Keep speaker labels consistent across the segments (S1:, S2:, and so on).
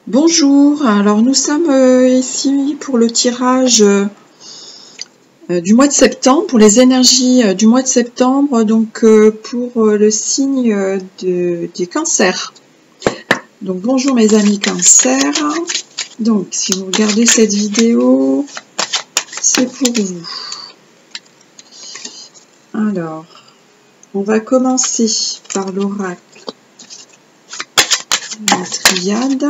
S1: Bonjour, alors nous sommes ici pour le tirage du mois de septembre, pour les énergies du mois de septembre, donc pour le signe des cancers. Donc bonjour mes amis cancers, donc si vous regardez cette vidéo, c'est pour vous. Alors, on va commencer par l'oracle, la triade.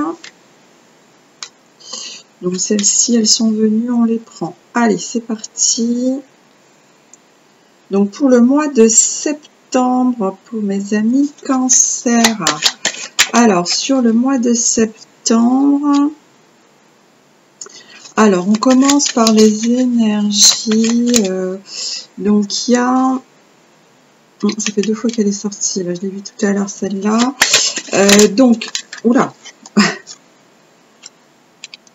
S1: Donc celles-ci, elles sont venues, on les prend. Allez, c'est parti. Donc pour le mois de septembre, pour mes amis cancer. Alors sur le mois de septembre, alors on commence par les énergies. Donc il y a... ça fait 2 fois qu'elle est sortie, là, je l'ai vu tout à l'heure celle-là. Donc, oula.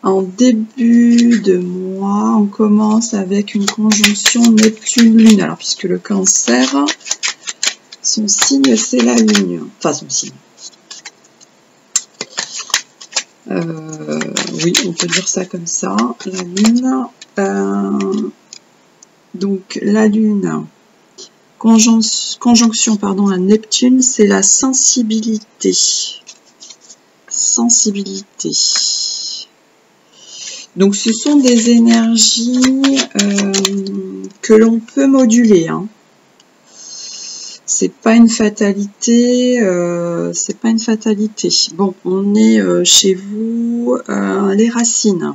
S1: En début de mois, on commence avec une conjonction Neptune-Lune. Alors, puisque le cancer, son signe, c'est la Lune. Enfin, son signe. Oui, on peut dire ça comme ça. La Lune. Donc, la Lune, conjonction à Neptune, c'est la sensibilité. Sensibilité. Donc ce sont des énergies que l'on peut moduler. Hein. C'est pas une fatalité. Bon, on est chez vous les racines.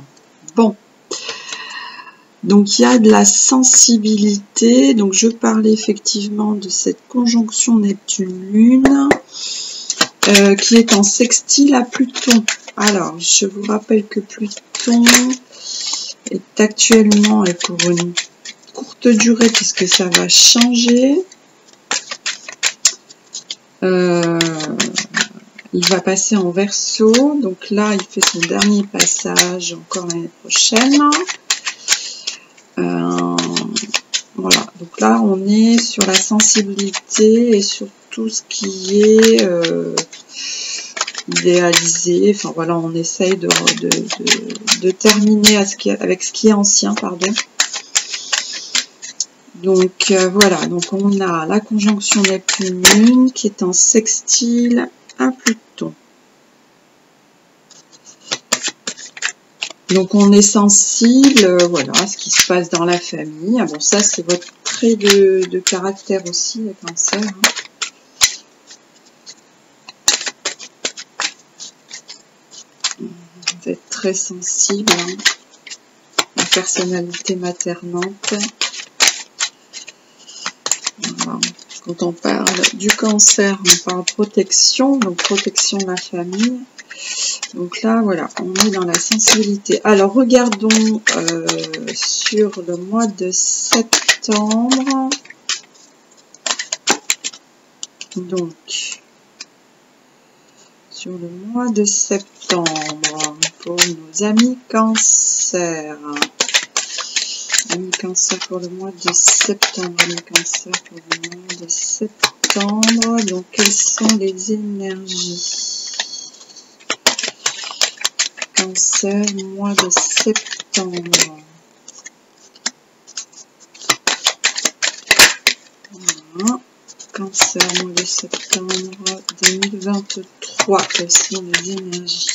S1: Bon. Donc il y a de la sensibilité. Donc je parlais effectivement de cette conjonction Neptune-Lune qui est en sextile à Pluton. Alors, je vous rappelle que Pluton est actuellement, et pour une courte durée, puisque ça va changer, il va passer en Verseau. Donc là, il fait son dernier passage encore l'année prochaine. Voilà, donc là, on est sur la sensibilité et sur tout ce qui est... idéalisé, enfin voilà, on essaye de terminer avec ce qui est ancien, pardon. Donc voilà, donc on a la conjonction Neptune qui est en sextile à Pluton. Donc on est sensible, voilà, à ce qui se passe dans la famille. Ah bon, ça c'est votre trait de caractère aussi, les cancers. Hein. Vous êtes très sensible, hein. La personnalité maternante. Voilà. Quand on parle du cancer, on parle protection, donc protection de la famille. Donc là, voilà, on est dans la sensibilité. Alors, regardons sur le mois de septembre. Donc, sur le mois de septembre, pour nos amis cancer. Amis cancer pour le mois de septembre. Amis cancer pour le mois de septembre. Donc, quelles sont les énergies? Cancer, mois de septembre. Voilà. Cancer, mois de septembre 2023. Quelles sont les énergies?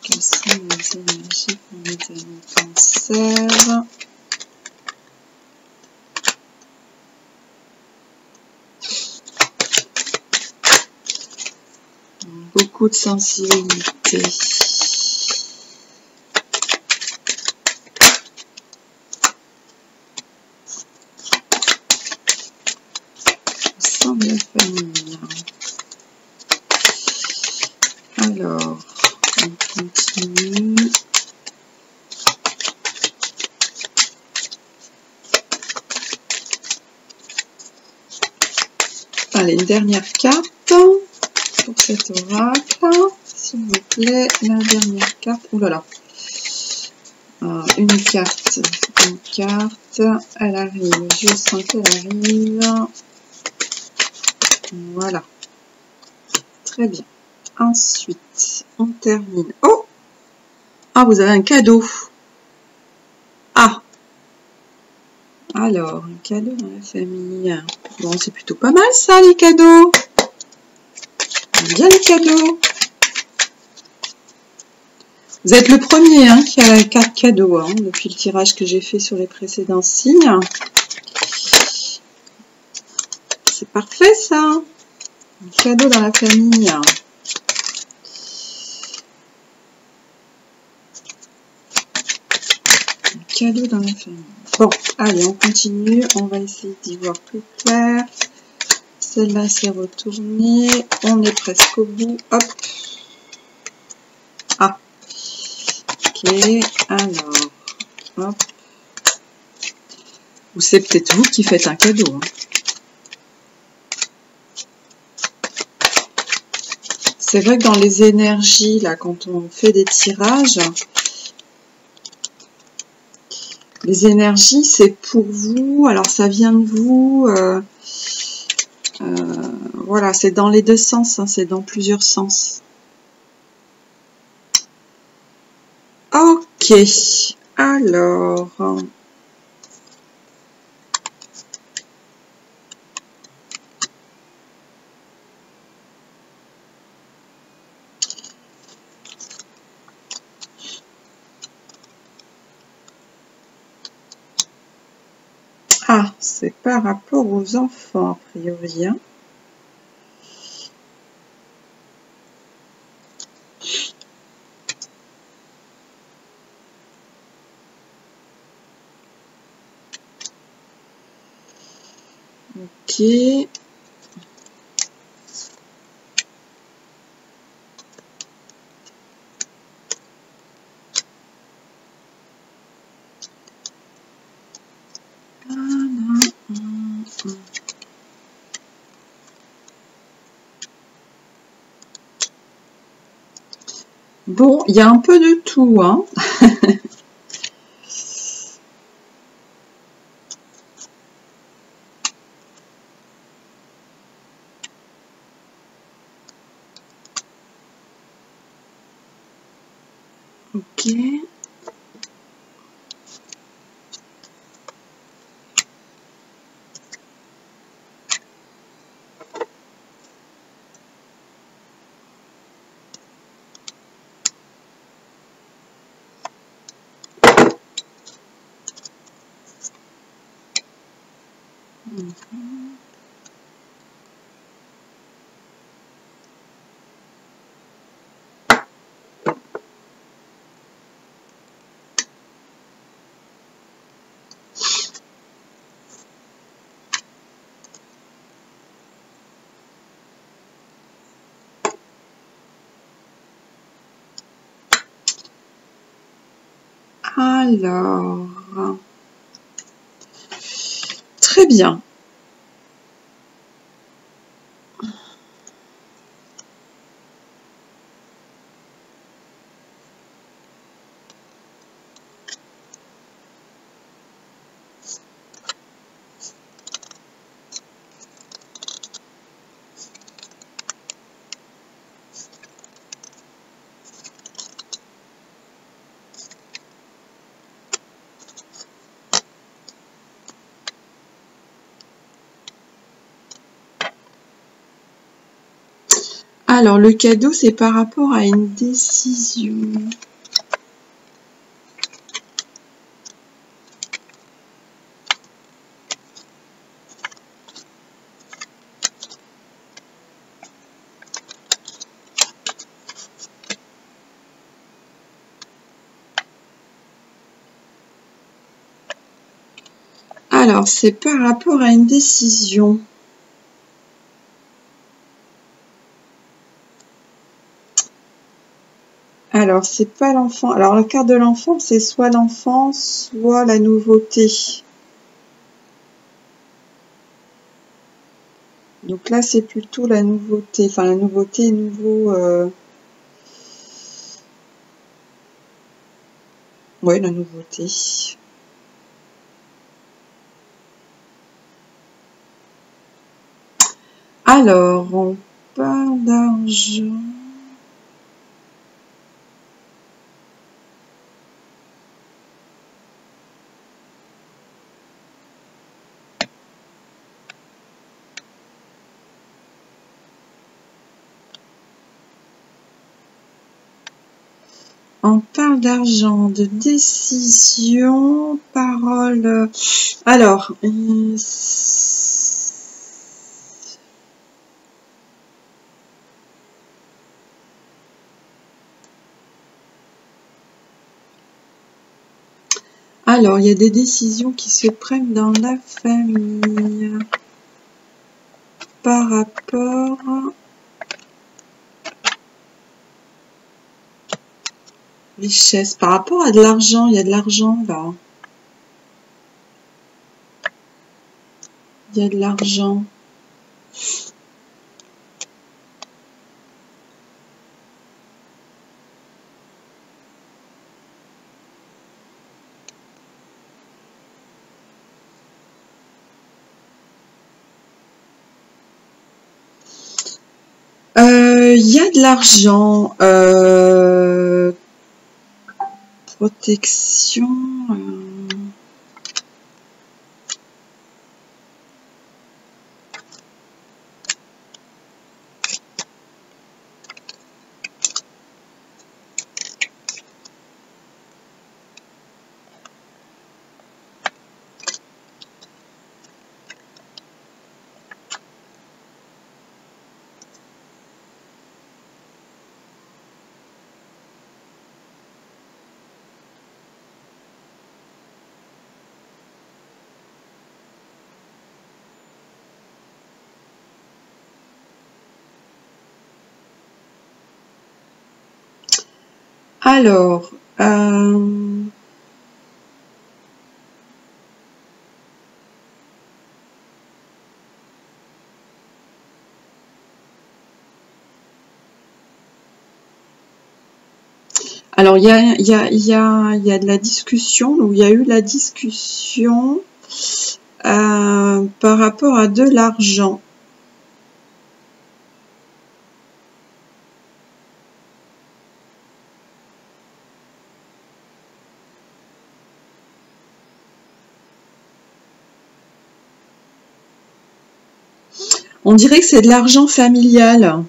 S1: Quelles sont les énergies pour les amis cancer? Beaucoup de sensibilité. Sans de la famille. Alors, on continue. Allez, une dernière carte pour cet oracle, s'il vous plaît. La dernière carte. Ouh là là. Une carte, elle arrive. Je sens qu'elle arrive. Voilà. Très bien. Ensuite, on termine. Oh! Ah, vous avez un cadeau. Ah! Alors, un cadeau dans la famille. Bon, c'est plutôt pas mal ça, les cadeaux. J'aime bien les cadeaux. Vous êtes le premier hein, qui a la carte cadeau hein, depuis le tirage que j'ai fait sur les précédents signes. C'est parfait ça. Un cadeau dans la famille. Un cadeau dans la famille. Bon, allez, on continue. On va essayer d'y voir plus clair. Celle-là s'est retournée. On est presque au bout. Hop. Ah. Ok. Alors. Hop. Ou c'est peut-être vous qui faites un cadeau. Hein. C'est vrai que dans les énergies, là, quand on fait des tirages, les énergies, c'est pour vous. Alors, ça vient de vous. Voilà, c'est dans les deux sens. Hein, c'est dans plusieurs sens. Ok. Alors... Ah, c'est par rapport aux enfants, a priori. Hein. Ok. Bon, il y a un peu de tout, hein. Ok. Alors, très bien. Alors, le cadeau, c'est par rapport à une décision. Alors, c'est par rapport à une décision. Alors, c'est pas l'enfant. Alors, la carte de l'enfant, c'est soit l'enfant, soit la nouveauté. Donc là, c'est plutôt la nouveauté. Enfin, la nouveauté, nouveau... Ouais, la nouveauté. Alors, on parle d'argent. On parle d'argent, de décision, parole. Alors, il y a des décisions qui se prennent dans la famille par rapport richesse, par rapport à de l'argent. Il y a de l'argent là. Il y a de l'argent. Il y a de l'argent. Protection. Alors, il y a de la discussion, donc il y a eu la discussion par rapport à de l'argent. On dirait que c'est de l'argent familial.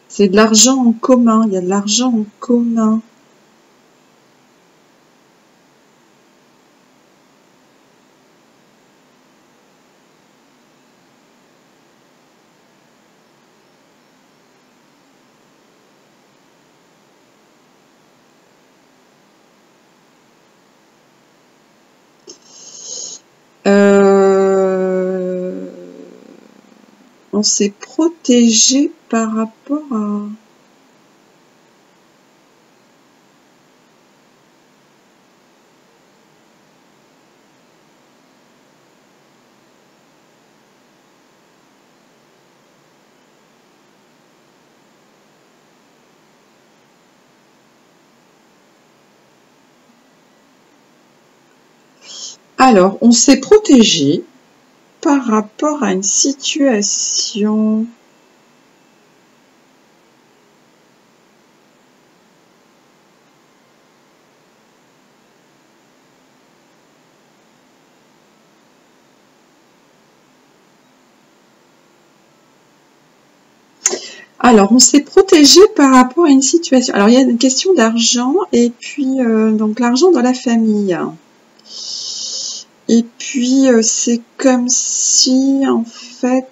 S1: C'est de l'argent en commun, il y a de l'argent en commun. On s'est protégé par rapport à... Alors, on s'est protégé par rapport à une situation... Alors, on s'est protégé par rapport à une situation... Alors, il y a une question d'argent et puis, donc, l'argent dans la famille. Et puis, c'est comme si, en fait...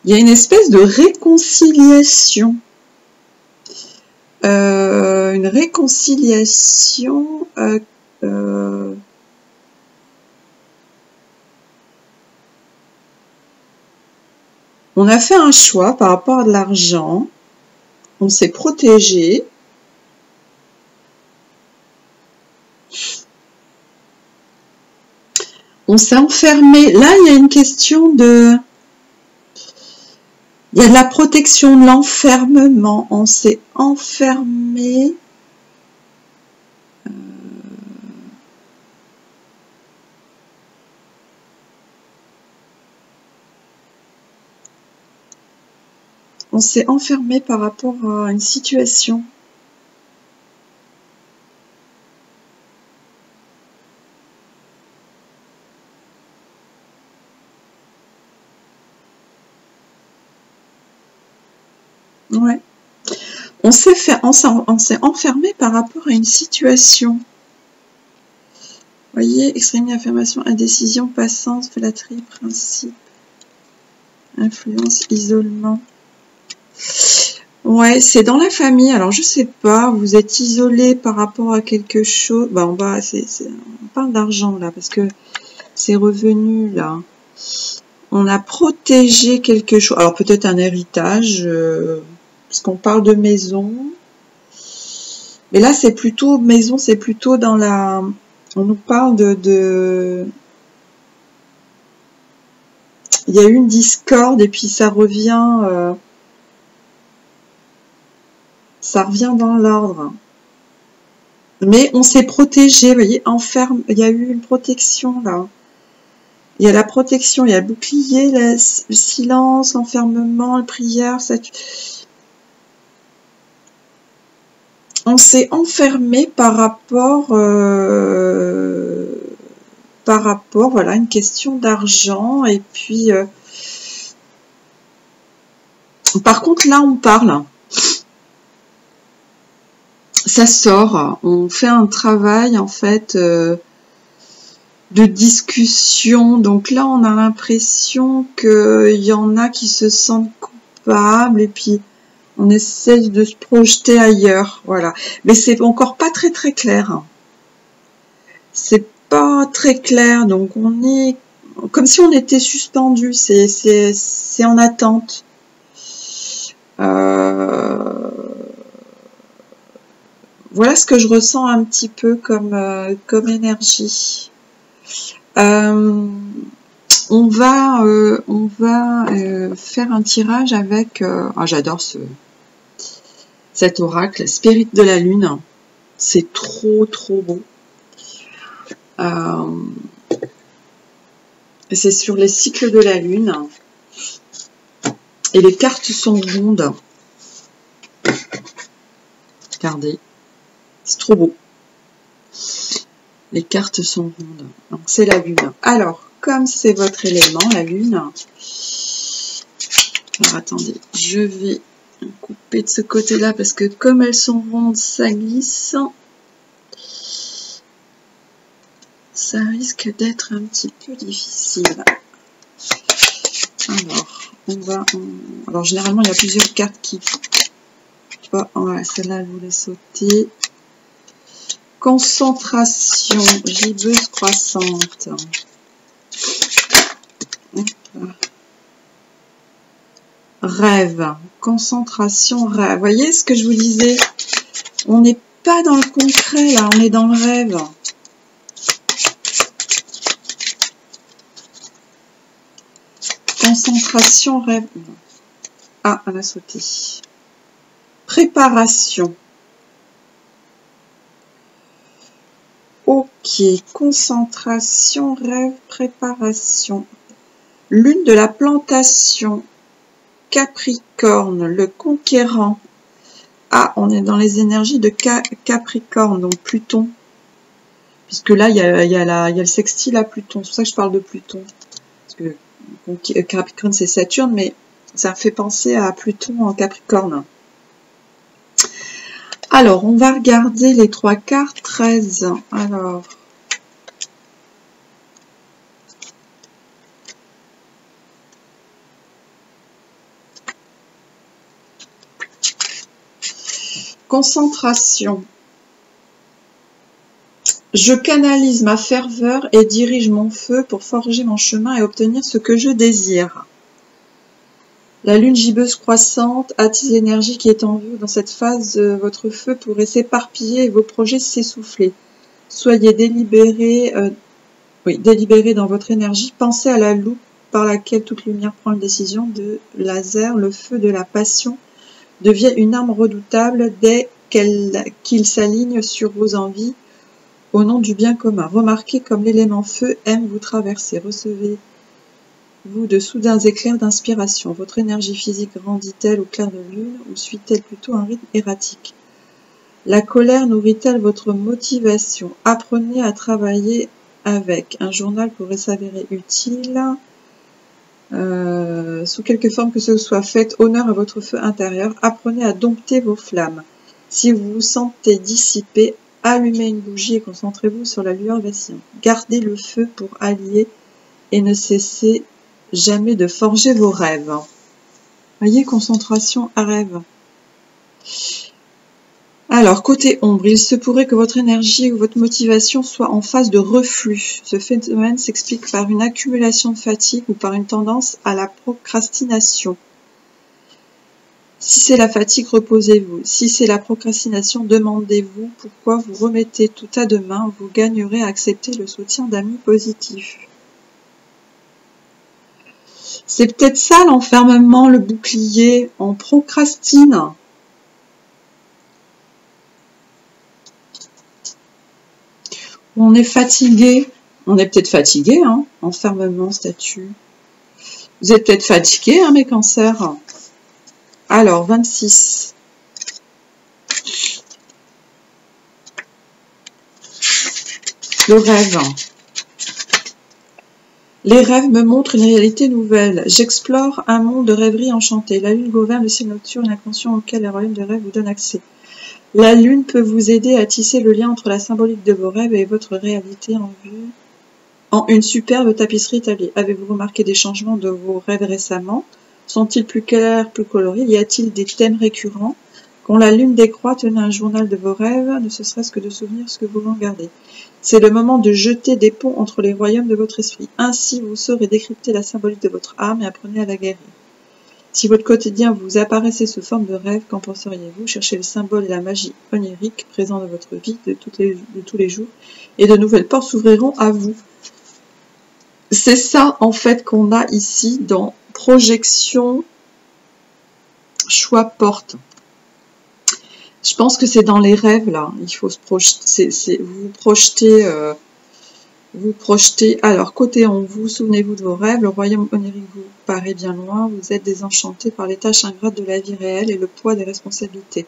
S1: il y a une espèce de réconciliation. Une réconciliation... on a fait un choix par rapport à de l'argent. On s'est protégé. On s'est enfermé. Là, il y a une question de... il y a de la protection de l'enfermement. On s'est enfermé. On s'est enfermé par rapport à une situation. Ouais. On s'est enfermé par rapport à une situation. Vous voyez, extrémité, affirmation, indécision, passance, flatterie, principe, influence, isolement. Ouais, c'est dans la famille. Alors, je sais pas, vous êtes isolé par rapport à quelque chose. Bah, on parle d'argent, là, parce que c'est revenu, là. On a protégé quelque chose. Alors, peut-être un héritage, parce qu'on parle de maison. Mais là, c'est plutôt, maison, c'est plutôt dans la... On nous parle de... Il y a eu une discorde, et puis ça revient... Ça revient dans l'ordre. Mais on s'est protégé, vous voyez, il y a eu une protection là. Il y a la protection, il y a le bouclier, le silence, l'enfermement, la prière. On s'est enfermé par rapport, voilà, à une question d'argent. Et puis, par contre, là, on parle. Ça sort, on fait un travail en fait de discussion. Donc là, on a l'impression qu'il y en a qui se sentent coupables et puis on essaye de se projeter ailleurs. Voilà. Mais c'est encore pas très très clair. C'est pas très clair. Donc on est comme si on était suspendu. C'est en attente. Voilà ce que je ressens un petit peu comme énergie. On va faire un tirage avec... j'adore cet oracle, Spirit de la Lune. C'est trop beau. C'est sur les cycles de la Lune. Et les cartes sont rondes. Regardez. C'est trop beau. Les cartes sont rondes. Donc, c'est la Lune. Alors, comme c'est votre élément, la Lune. Alors, attendez. Je vais couper de ce côté-là parce que comme elles sont rondes, ça glisse. Ça risque d'être un petit peu difficile. Alors, alors, généralement, il y a plusieurs cartes qui... Oh, ouais, celle-là, je voulais sauter. Concentration, gibbeuse croissante. Rêve, concentration, rêve. Vous voyez ce que je vous disais? On n'est pas dans le concret, là, on est dans le rêve. Concentration, rêve. Ah, elle a sauté. Préparation. Ok, concentration, rêve, préparation. Lune de la plantation, Capricorne, le conquérant. Ah, on est dans les énergies de Capricorne, donc Pluton. Puisque là, il y a le sextile à Pluton. C'est pour ça que je parle de Pluton. Parce que Capricorne, c'est Saturne, mais ça fait penser à Pluton en Capricorne. Alors, on va regarder les 3 cartes. 13. Alors. Concentration. Je canalise ma ferveur et dirige mon feu pour forger mon chemin et obtenir ce que je désire. La lune gibbeuse croissante attise l'énergie qui est en vous. Dans cette phase, votre feu pourrait s'éparpiller et vos projets s'essouffler. Soyez délibérés dans votre énergie. Pensez à la loupe par laquelle toute lumière prend une décision. De laser, le feu de la passion devient une arme redoutable dès qu'il s'aligne sur vos envies au nom du bien commun. Remarquez comme l'élément feu aime vous traverser. Recevez-vous de soudains éclairs d'inspiration. Votre énergie physique grandit-elle au clair de lune ou suit-elle plutôt un rythme erratique? La colère nourrit-elle votre motivation? Apprenez à travailler avec. Un journal pourrait s'avérer utile. Sous quelque forme que ce soit, faites honneur à votre feu intérieur, apprenez à dompter vos flammes. Si vous vous sentez dissipé, allumez une bougie et concentrez-vous sur la lueur vacillante. Gardez le feu pour allier et ne cessez jamais de forger vos rêves. Voyez, concentration à rêve. Alors, côté ombre, il se pourrait que votre énergie ou votre motivation soit en phase de reflux. Ce phénomène s'explique par une accumulation de fatigue ou par une tendance à la procrastination. Si c'est la fatigue, reposez-vous. Si c'est la procrastination, demandez-vous pourquoi vous remettez tout à demain. Vous gagnerez à accepter le soutien d'amis positifs. C'est peut-être ça l'enfermement, le bouclier. On procrastine. On est fatigué. On est peut-être fatigué, hein. Enfermement, statut. Vous êtes peut-être fatigué, hein, mes cancers. Alors, 26. Le rêve. Les rêves me montrent une réalité nouvelle. J'explore un monde de rêverie enchantée. La lune gouverne le ciel nocturne, l'inconscient auquel les royaumes de rêve vous donnent accès. La lune peut vous aider à tisser le lien entre la symbolique de vos rêves et votre réalité en vue en une superbe tapisserie établie. Avez-vous remarqué des changements de vos rêves récemment? Sont-ils plus clairs, plus colorés? Y a-t-il des thèmes récurrents? Quand la lune décroît, tenez un journal de vos rêves, ne serait-ce que de souvenir ce que vous en gardez. C'est le moment de jeter des ponts entre les royaumes de votre esprit. Ainsi, vous saurez décrypter la symbolique de votre âme et apprenez à la guérir. Si votre quotidien vous apparaissait sous forme de rêve, qu'en penseriez-vous? Cherchez le symbole et la magie onirique présents dans votre vie de tous les jours, et de nouvelles portes s'ouvriront à vous. C'est ça, en fait, qu'on a ici dans projection, choix, porte. Je pense que c'est dans les rêves, là. Il faut se projeter, vous projetez. Alors, côté en vous, souvenez-vous de vos rêves. Le royaume onirique vous paraît bien loin. Vous êtes désenchanté par les tâches ingrates de la vie réelle et le poids des responsabilités.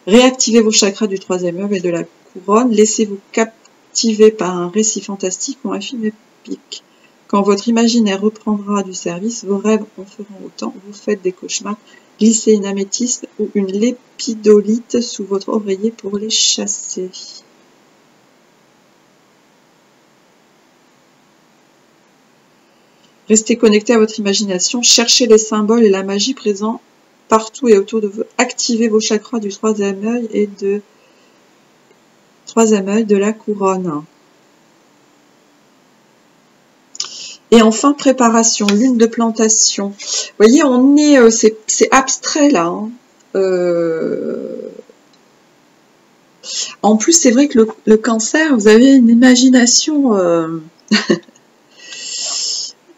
S1: Réactivez vos chakras du troisième œil et de la couronne. Laissez-vous captiver par un récit fantastique ou un film épique. Quand votre imaginaire reprendra du service, vos rêves en feront autant. Vous faites des cauchemars. Glissez une améthyste ou une lépidolite sous votre oreiller pour les chasser. Restez connecté à votre imagination, cherchez les symboles et la magie présents partout et autour de vous. Activez vos chakras du troisième œil et de la couronne. Et enfin, préparation, lune de plantation. Vous voyez, on est, c'est abstrait là. Hein. En plus, c'est vrai que le cancer, vous avez une imagination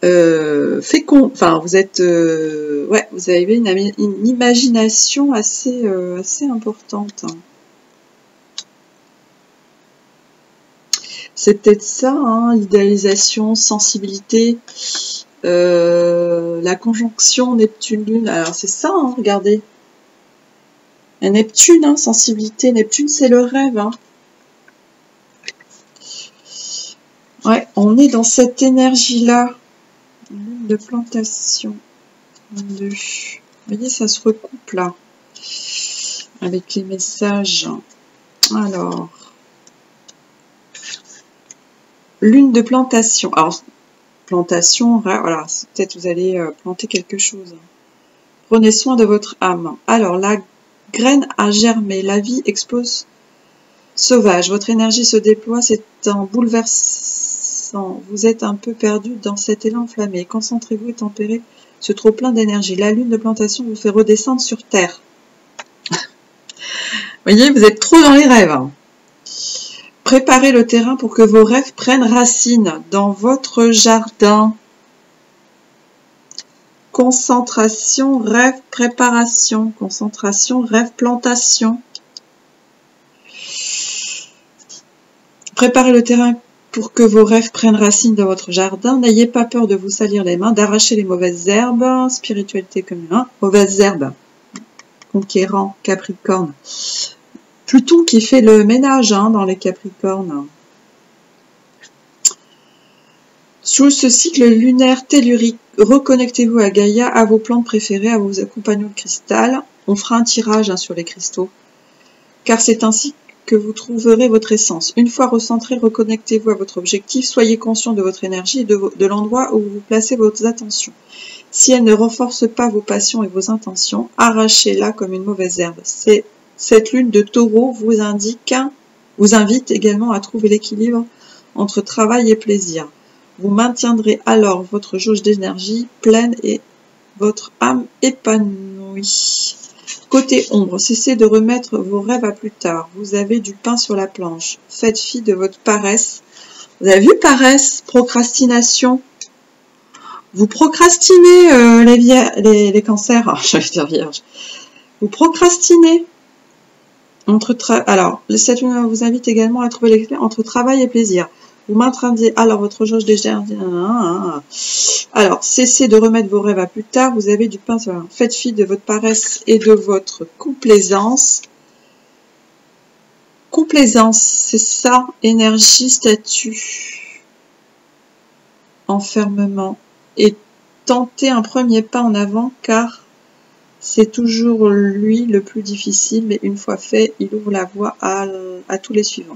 S1: féconde. Enfin, vous êtes, ouais, vous avez une imagination assez importante. Hein. C'est peut-être ça, hein, l'idéalisation, sensibilité, la conjonction Neptune-Lune. Alors c'est ça, hein, regardez. Et Neptune, hein, sensibilité. Neptune, c'est le rêve. Hein. Ouais, on est dans cette énergie-là. Lune de plantation. Vous voyez, ça se recoupe là. Avec les messages. Alors. Lune de plantation. Alors, plantation, voilà, peut-être vous allez planter quelque chose. Prenez soin de votre âme. Alors, la graine a germé, la vie explose sauvage. Votre énergie se déploie, c'est un bouleversant. Vous êtes un peu perdu dans cet élan enflammé. Concentrez-vous et tempérez ce trop plein d'énergie. La lune de plantation vous fait redescendre sur terre. Vous voyez, vous êtes trop dans les rêves. Hein. Préparez le terrain pour que vos rêves prennent racine dans votre jardin. Concentration, rêve, préparation. Concentration, rêve, plantation. Préparez le terrain pour que vos rêves prennent racine dans votre jardin. N'ayez pas peur de vous salir les mains, d'arracher les mauvaises herbes. Spiritualité commune. Hein, mauvaises herbes. Conquérant, Capricorne. Pluton qui fait le ménage hein, dans les Capricornes. Sous ce cycle lunaire tellurique, reconnectez-vous à Gaïa, à vos plantes préférées, à vos compagnons de cristal. On fera un tirage sur les cristaux, car c'est ainsi que vous trouverez votre essence. Une fois recentré, reconnectez-vous à votre objectif, soyez conscient de votre énergie et de l'endroit où vous placez vos attentions. Si elle ne renforce pas vos passions et vos intentions, arrachez-la comme une mauvaise herbe. Cette lune de taureau vous invite également à trouver l'équilibre entre travail et plaisir. Vous maintiendrez alors votre jauge d'énergie pleine et votre âme épanouie. Côté ombre, cessez de remettre vos rêves à plus tard. Vous avez du pain sur la planche. Faites fi de votre paresse. Vous avez vu paresse, procrastination? Vous procrastinez les cancers. Oh, je vais dire vierge. Vous procrastinez. Alors, cette lune vous invite également à trouver l'équilibre entre travail et plaisir. Vous maintiendrez alors votre jauge d'énergie. Alors, cessez de remettre vos rêves à plus tard. Vous avez du pain sur la planche. Faites fi de votre paresse et de votre complaisance. Complaisance, c'est ça. Énergie, statut. Enfermement. Et tentez un premier pas en avant, car c'est toujours lui le plus difficile, mais une fois fait, il ouvre la voie à tous les suivants.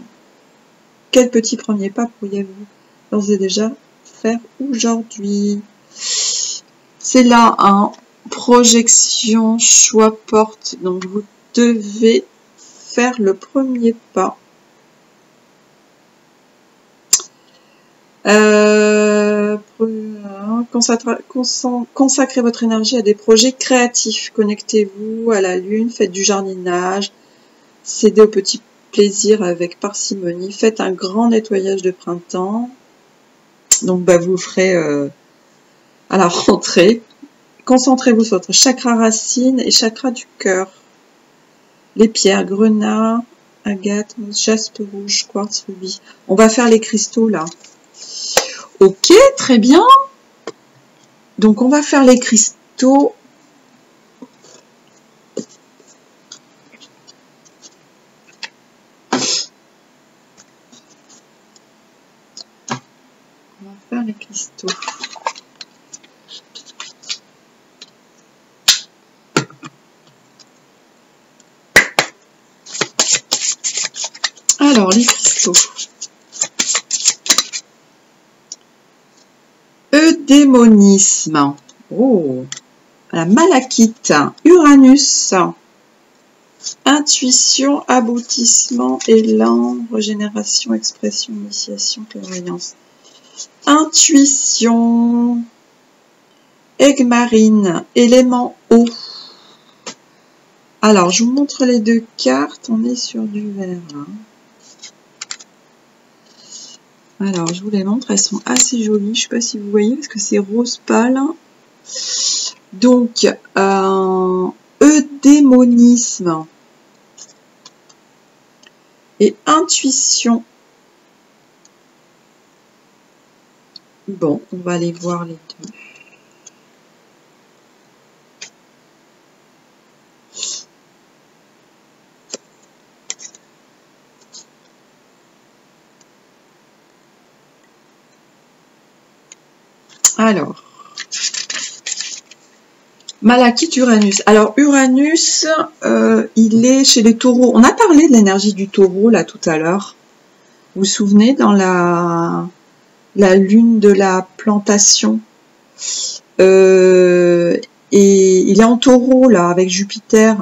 S1: Quel petit premier pas pourriez-vous d'ores et déjà faire aujourd'hui? C'est là, hein, projection, choix, porte. Donc, vous devez faire le premier pas. Consacrez votre énergie à des projets créatifs. Connectez-vous à la lune, faites du jardinage, cédez au petit plaisir avec parcimonie, faites un grand nettoyage de printemps. Donc vous le ferez à la rentrée. Concentrez-vous sur votre chakra racine et chakra du cœur. Les pierres, grenat, agate, jaspe rouge, quartz, rubis. On va faire les cristaux là. Ok, très bien. Donc on va faire les cristaux. On va faire les cristaux. Alors, les cristaux. Eudémonisme. Oh, la malachite. Uranus. Intuition, aboutissement, élan, régénération, expression, initiation, clairvoyance. Intuition. Aigle marine. Élément eau. Alors, je vous montre les deux cartes. On est sur du vert. Hein. Alors, je vous les montre. Elles sont assez jolies. Je ne sais pas si vous voyez, parce que c'est rose pâle. Donc, eudémonisme et intuition. Bon, on va aller voir les deux. Alors, malachite, Uranus. Alors, Uranus, il est chez les taureaux. On a parlé de l'énergie du taureau, là, tout à l'heure. Vous vous souvenez, dans la lune de la plantation. Et il est en taureau, là, avec Jupiter.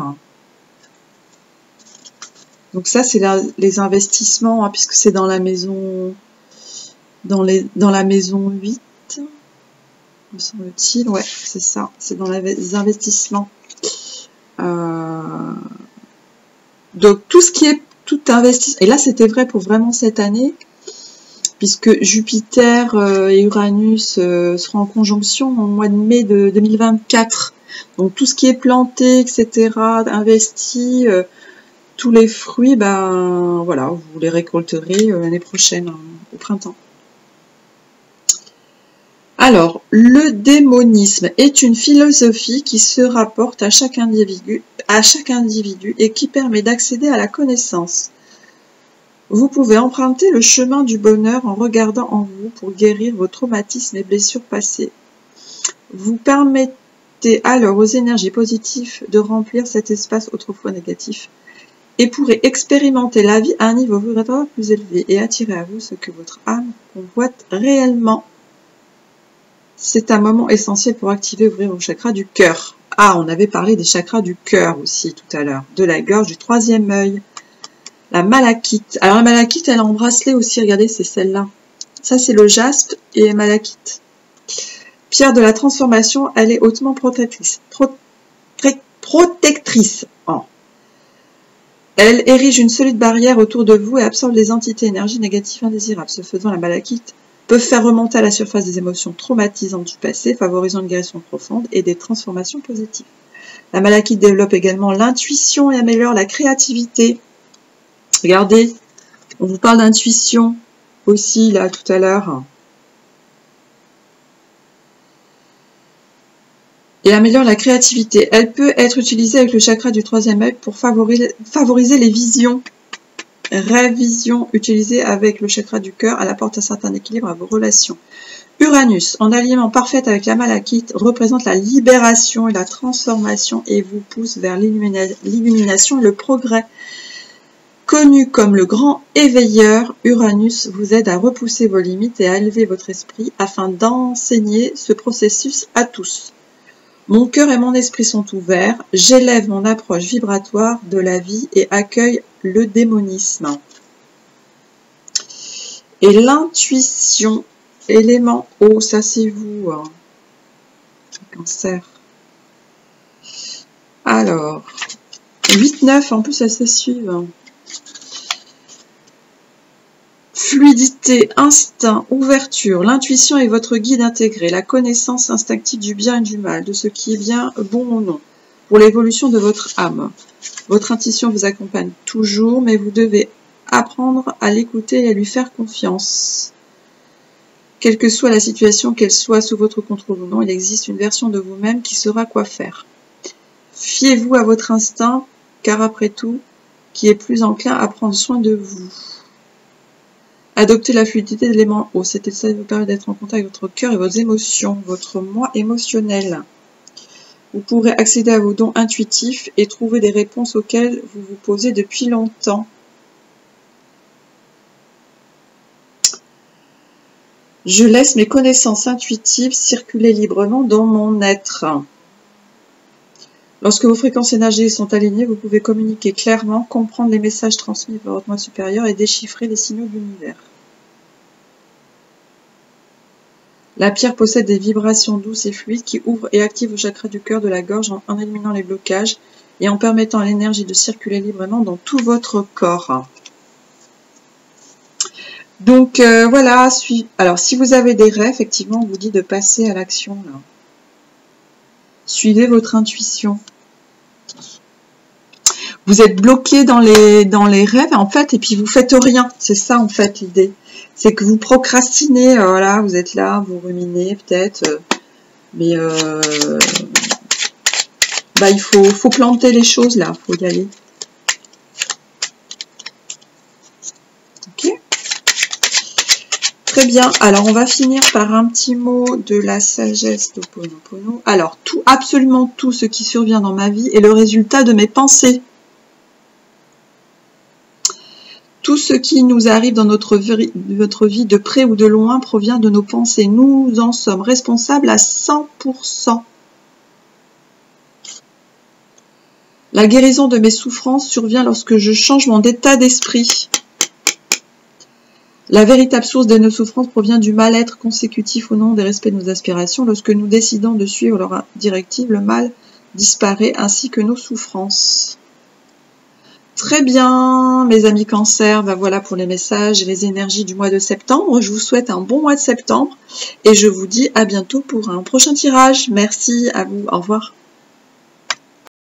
S1: Donc ça, c'est les investissements, hein, puisque c'est dans la maison, dans la maison 8. Me semble-t-il, ouais, c'est ça, c'est dans les investissements. Donc tout ce qui est tout investissement, et là c'était vrai pour vraiment cette année, puisque Jupiter et Uranus seront en conjonction au mois de mai de 2024. Donc tout ce qui est planté, etc., investi, tous les fruits, ben voilà, vous les récolterez l'année prochaine, au printemps. Alors, le démonisme est une philosophie qui se rapporte à chaque individu et qui permet d'accéder à la connaissance. Vous pouvez emprunter le chemin du bonheur en regardant en vous pour guérir vos traumatismes et blessures passées. Vous permettez alors aux énergies positives de remplir cet espace autrefois négatif et pourrez expérimenter la vie à un niveau vibratoire plus élevé et attirer à vous ce que votre âme convoite réellement. C'est un moment essentiel pour activer et ouvrir vos chakras du cœur. Ah, on avait parlé des chakras du cœur aussi tout à l'heure, de la gorge, du troisième œil. La malachite. Alors la malachite, elle est en bracelet aussi, regardez, c'est celle-là. Ça, c'est le jaspe et malachite. Pierre de la transformation, elle est hautement protectrice. Oh. Elle érige une solide barrière autour de vous et absorbe les entités énergie négatives indésirables. Ce faisant, la malachite peut faire remonter à la surface des émotions traumatisantes du passé, favorisant une guérison profonde et des transformations positives. La malachite développe également l'intuition et améliore la créativité. Regardez, on vous parle d'intuition aussi, là, tout à l'heure. Et améliore la créativité. Elle peut être utilisée avec le chakra du troisième œil pour favoriser les visions. Révision utilisée avec le chakra du cœur, elle apporte un certain équilibre à vos relations. Uranus, en alignement parfait avec la malachite, représente la libération et la transformation et vous pousse vers l'illumination et le progrès. Connu comme le grand éveilleur, Uranus vous aide à repousser vos limites et à élever votre esprit afin d'enseigner ce processus à tous. Mon cœur et mon esprit sont ouverts, j'élève mon approche vibratoire de la vie et accueille le démonisme. Et l'intuition, élément eau, ça c'est vous, hein. Cancer. Alors, 8-9, en plus elles se suivent. Fluidité, instinct, ouverture, l'intuition est votre guide intégré, la connaissance instinctive du bien et du mal, de ce qui est bien, bon ou non, pour l'évolution de votre âme. Votre intuition vous accompagne toujours, mais vous devez apprendre à l'écouter et à lui faire confiance. Quelle que soit la situation, qu'elle soit sous votre contrôle ou non, il existe une version de vous-même qui saura quoi faire. Fiez-vous à votre instinct, car après tout, qui est plus enclin à prendre soin de vous. Adoptez la fluidité de l'élément eau. Cet état vous permet d'être en contact avec votre cœur et vos émotions, votre moi émotionnel. Vous pourrez accéder à vos dons intuitifs et trouver des réponses auxquelles vous vous posez depuis longtemps. Je laisse mes connaissances intuitives circuler librement dans mon être. Lorsque vos fréquences énergétiques sont alignées, vous pouvez communiquer clairement, comprendre les messages transmis par votre moi supérieur et déchiffrer les signaux de l'univers. La pierre possède des vibrations douces et fluides qui ouvrent et activent le chakra du cœur de la gorge en éliminant les blocages et en permettant à l'énergie de circuler librement dans tout votre corps. Donc voilà, alors si vous avez des rêves, effectivement, on vous dit de passer à l'action. Suivez votre intuition. Vous êtes bloqué dans les rêves, en fait, et puis vous faites rien. C'est ça, en fait, l'idée. C'est que vous procrastinez, voilà, vous êtes là, vous ruminez peut-être, mais bah, il faut planter les choses là, il faut y aller. Ok. Très bien, alors on va finir par un petit mot de la sagesse d'Ho'oponopono. Alors, absolument tout ce qui survient dans ma vie est le résultat de mes pensées. Tout ce qui nous arrive dans notre vie, de près ou de loin, provient de nos pensées. Nous en sommes responsables à 100%. La guérison de mes souffrances survient lorsque je change mon état d'esprit. La véritable source de nos souffrances provient du mal-être consécutif au nom des respects de nos aspirations. Lorsque nous décidons de suivre leur directive, le mal disparaît ainsi que nos souffrances. Très bien, mes amis Cancer, ben voilà pour les messages et les énergies du mois de septembre. Je vous souhaite un bon mois de septembre et je vous dis à bientôt pour un prochain tirage. Merci à vous, au revoir.